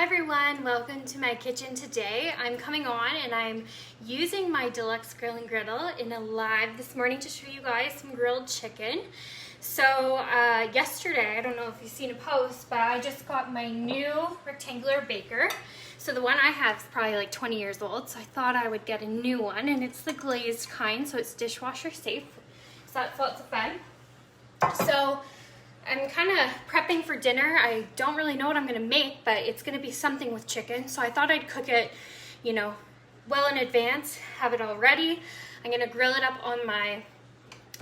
Hi everyone, welcome to my kitchen today. I'm coming on and I'm using my Deluxe Grill and Griddle in a live this morning to show you guys some grilled chicken. So yesterday, I don't know if you've seen a post, but I just got my new rectangular baker. So the one I have is probably like 20 years old, so I thought I would get a new one, and it's the glazed kind, so it's dishwasher safe. So that's lots of fun. So I'm kind of prepping for dinner. I don't really know what I'm going to make, but it's going to be something with chicken. So I thought I'd cook it, you know, well in advance, have it all ready. I'm going to grill it up on my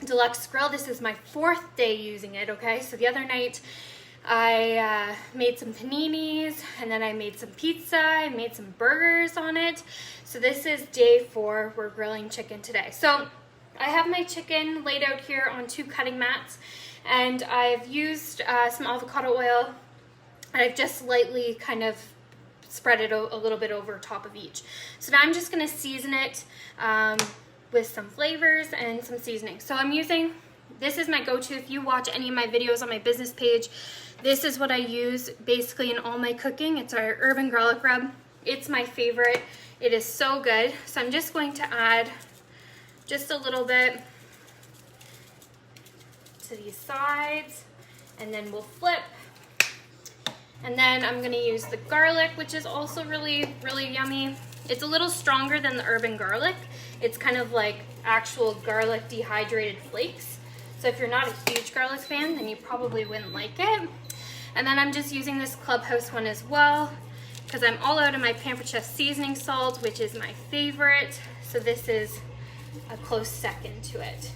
Deluxe grill. This is my 4th day using it, okay? So the other night I made some paninis, and then I made some pizza, I made some burgers on it. So this is day 4. We're grilling chicken today. So I have my chicken laid out here on 2 cutting mats. And I've used some avocado oil, and I've just lightly kind of spread it a little bit over top of each. So now I'm just going to season it with some flavors and some seasoning. So I'm using, this is my go-to. If you watch any of my videos on my business page, this is what I use basically in all my cooking. It's our urban garlic rub. It's my favorite. It is so good. So I'm just going to add just a little bit to these sides, and then we'll flip. And then I'm going to use the garlic, which is also really yummy. It's a little stronger than the urban garlic. It's kind of like actual garlic dehydrated flakes. So if you're not a huge garlic fan, then you probably wouldn't like it. And then I'm just using this Clubhouse one as well, because I'm all out of my Pampered Chef seasoning salt, which is my favorite. So this is a close second to it.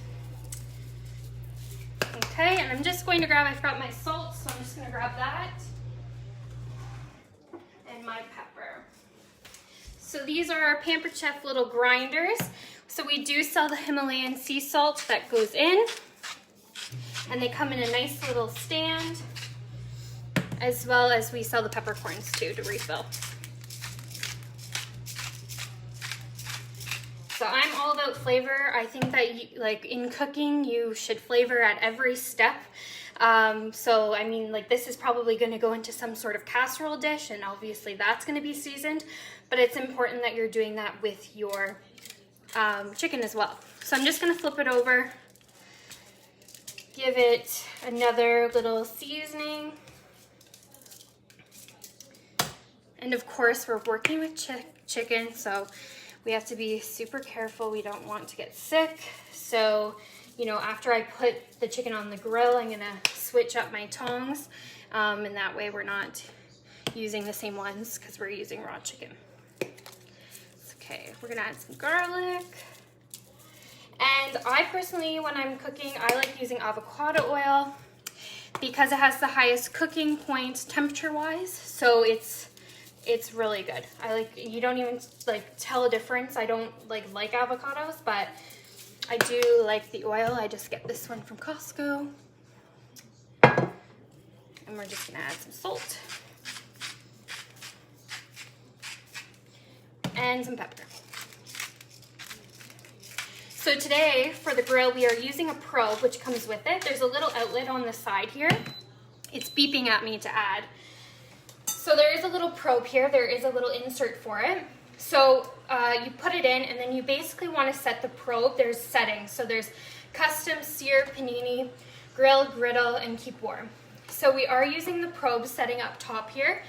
Okay, and I'm just going to grab, I forgot my salt, so I'm just going to grab that. And my pepper. So these are our Pampered Chef little grinders. So we do sell the Himalayan sea salt that goes in. And they come in a nice little stand. As well as we sell the peppercorns too to refill. So I'm all about flavor. I think that like in cooking, you should flavor at every step. So I mean, like this is probably going to go into some sort of casserole dish, and obviously that's going to be seasoned. But it's important that you're doing that with your chicken as well. So I'm just going to flip it over, give it another little seasoning. And of course, we're working with chicken, so we have to be super careful. We don't want to get sick. So, you know, after I put the chicken on the grill, I'm gonna switch up my tongs. And that way we're not using the same ones because we're using raw chicken. Okay, we're gonna add some garlic. And I personally, when I'm cooking, I like using avocado oil because it has the highest cooking point temperature-wise. So it's really good. I like, you don't even like tell a difference. I don't like avocados, but I do like the oil. I just get this one from Costco. And we're just gonna add some salt. And some pepper. So today for the grill, we are using a probe, which comes with it. There's a little outlet on the side here. It's beeping at me to add. So there is a little probe here. There is a little insert for it. So you put it in, and then you basically want to set the probe. There's settings. So there's custom, sear, panini, grill, griddle, and keep warm. So we are using the probe setting up top here.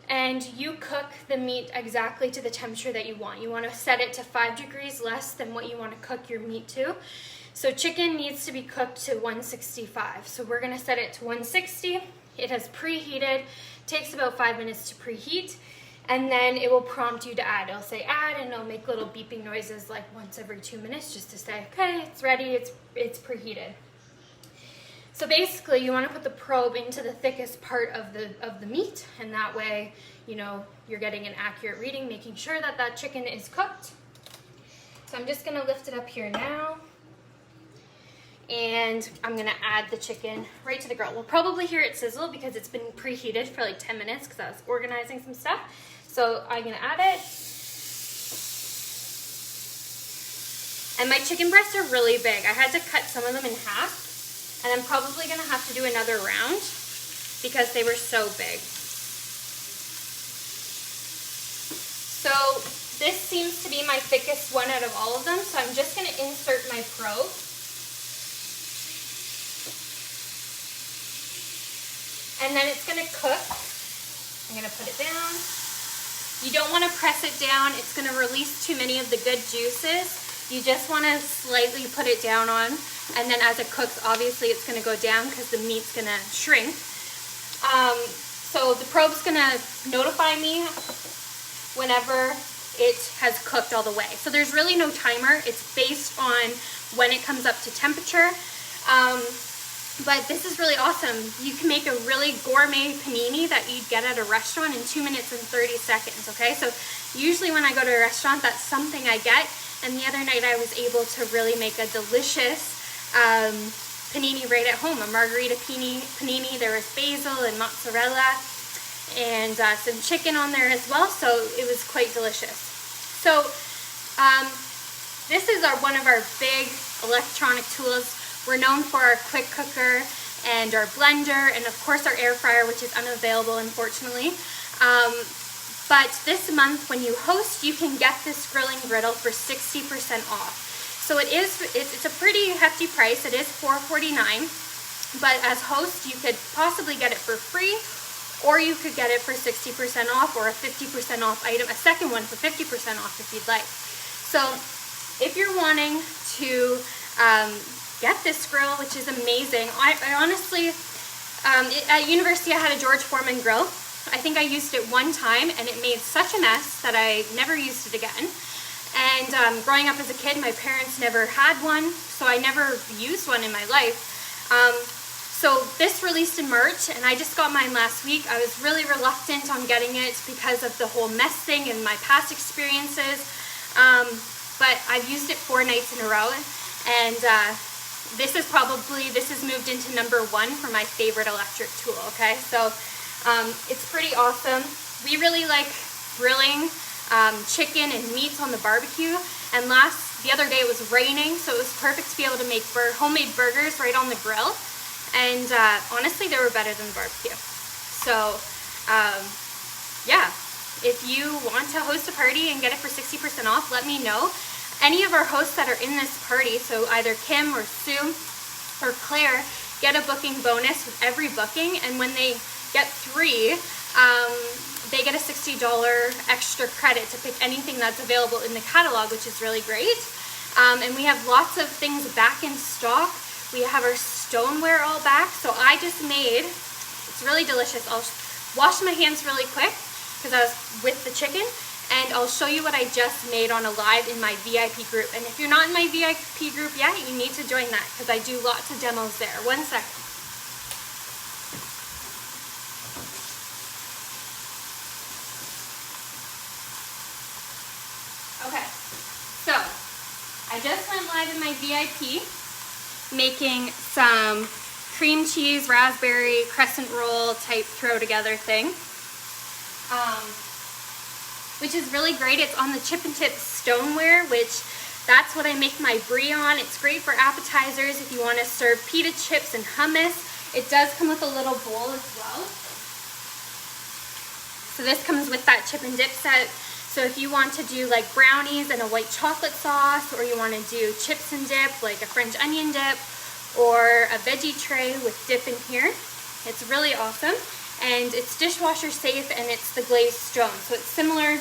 And you cook the meat exactly to the temperature that you want. You want to set it to 5 degrees less than what you want to cook your meat to. So chicken needs to be cooked to 165. So we're going to set it to 160. It has preheated. Takes about 5 minutes to preheat, and then it will prompt you to add. It'll say add, and it'll make little beeping noises like once every 2 minutes just to say, okay, it's ready, it's preheated. So basically you want to put the probe into the thickest part of the meat, and that way, you know, you're getting an accurate reading, making sure that that chicken is cooked. So I'm just going to lift it up here now. And I'm gonna add the chicken right to the grill. We'll probably hear it sizzle because it's been preheated for like 10 minutes because I was organizing some stuff. So I'm gonna add it. And my chicken breasts are really big. I had to cut some of them in half, and I'm probably gonna have to do another round because they were so big. This seems to be my thickest one out of all of them, so I'm just going to insert my probe. And then it's going to cook. I'm going to put it down. You don't want to press it down. It's going to release too many of the good juices. You just want to slightly put it down on, and then as it cooks, obviously it's going to go down because the meat's going to shrink. So the probe's going to notify me whenever it has cooked all the way. So there's really no timer. It's based on when it comes up to temperature. But this is really awesome. You can make a really gourmet panini that you'd get at a restaurant in 2 minutes and 30 seconds, okay? So usually when I go to a restaurant, that's something I get. And the other night I was able to really make a delicious panini right at home, a margarita panini. There was basil and mozzarella and some chicken on there as well, so it was quite delicious. So this is one of our big electronic tools. We're known for our quick cooker and our blender and of course our air fryer, which is unavailable unfortunately. But this month when you host, you can get this grilling griddle for 60% off. So it's a pretty hefty price. It is $4.49, but as host you could possibly get it for free, or you could get it for 60% off, or a 50% off item, a second one for 50% off if you'd like. So if you're wanting to get this grill, which is amazing, I honestly, at university I had a George Foreman grill. I think I used it one time and it made such a mess that I never used it again. And growing up as a kid, my parents never had one, so I never used one in my life. So this released in March and I just got mine last week. I was really reluctant on getting it because of the whole mess thing and my past experiences. But I've used it 4 nights in a row, and this has moved into #1 for my favorite electric tool, okay? So it's pretty awesome. We really like grilling chicken and meats on the barbecue, and the other day it was raining, so it was perfect to be able to make homemade burgers right on the grill, and honestly they were better than the barbecue. So yeah, if you want to host a party and get it for 60% off, let me know. Any of our hosts that are in this party, so either Kim or Sue or Claire, get a booking bonus with every booking, and when they get 3, they get a $60 extra credit to pick anything that's available in the catalog, which is really great. And we have lots of things back in stock. We have our stoneware all back, so I just made, it's really delicious. I'll wash my hands really quick because I was with the chicken, and I'll show you what I just made on a live in my VIP group. And if you're not in my VIP group yet, you need to join that because I do lots of demos there. 1 second. Okay, so I just went live in my VIP making some cream cheese, raspberry, crescent roll type throw together thing. Which is really great. It's on the chip and tip stoneware, which that's what I make my brie on. It's great for appetizers if you want to serve pita chips and hummus. It does come with a little bowl as well. So this comes with that chip and dip set. So if you want to do like brownies and a white chocolate sauce, or you want to do chips and dip, like a French onion dip, or a veggie tray with dip in here, it's really awesome. And it's dishwasher safe, and it's the Glazed Stone. So it's similar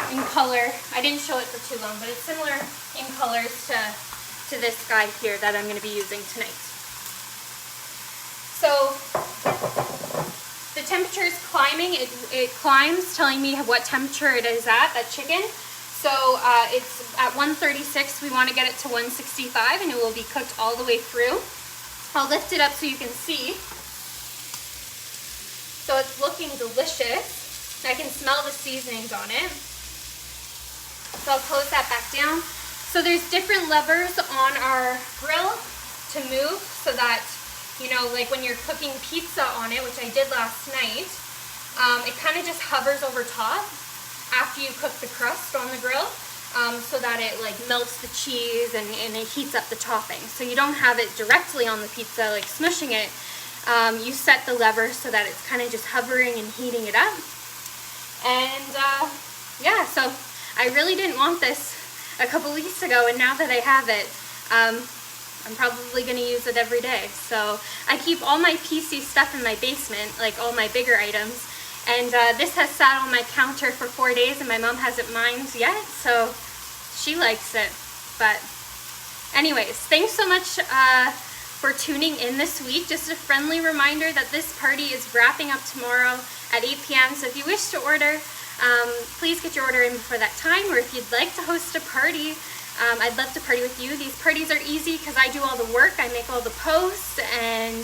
in color. I didn't show it for too long, but it's similar in colors to this guy here that I'm going to be using tonight. So the temperature is climbing. It climbs, telling me what temperature it is at, that chicken. So it's at 136. We want to get it to 165, and it will be cooked all the way through. I'll lift it up so you can see. So it's looking delicious. I can smell the seasonings on it. So I'll close that back down. So there's different levers on our grill to move so that, you know, like when you're cooking pizza on it, which I did last night, it kind of just hovers over top after you cook the crust on the grill, so that it like melts the cheese and it heats up the topping. So you don't have it directly on the pizza, like smushing it. You set the lever so that it's kind of just hovering and heating it up. And yeah, so I really didn't want this a couple weeks ago, and now that I have it, I'm probably going to use it every day. So I keep all my PC stuff in my basement, like all my bigger items. And this has sat on my counter for 4 days, and my mom hasn't mined yet, so she likes it. But anyways, thanks so much for tuning in this week. Just a friendly reminder that this party is wrapping up tomorrow at 8 p.m. So if you wish to order, please get your order in before that time. Or if you'd like to host a party, I'd love to party with you. These parties are easy because I do all the work. I make all the posts and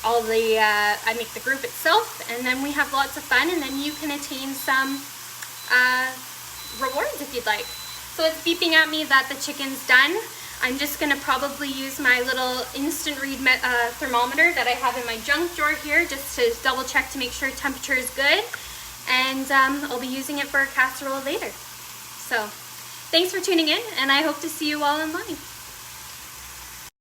all the, I make the group itself, and then we have lots of fun, and then you can attain some rewards if you'd like. So it's beeping at me that the chicken's done. I'm just going to probably use my little instant read thermometer that I have in my junk drawer here, just to double check to make sure temperature is good, and I'll be using it for a casserole later. So thanks for tuning in, and I hope to see you all online.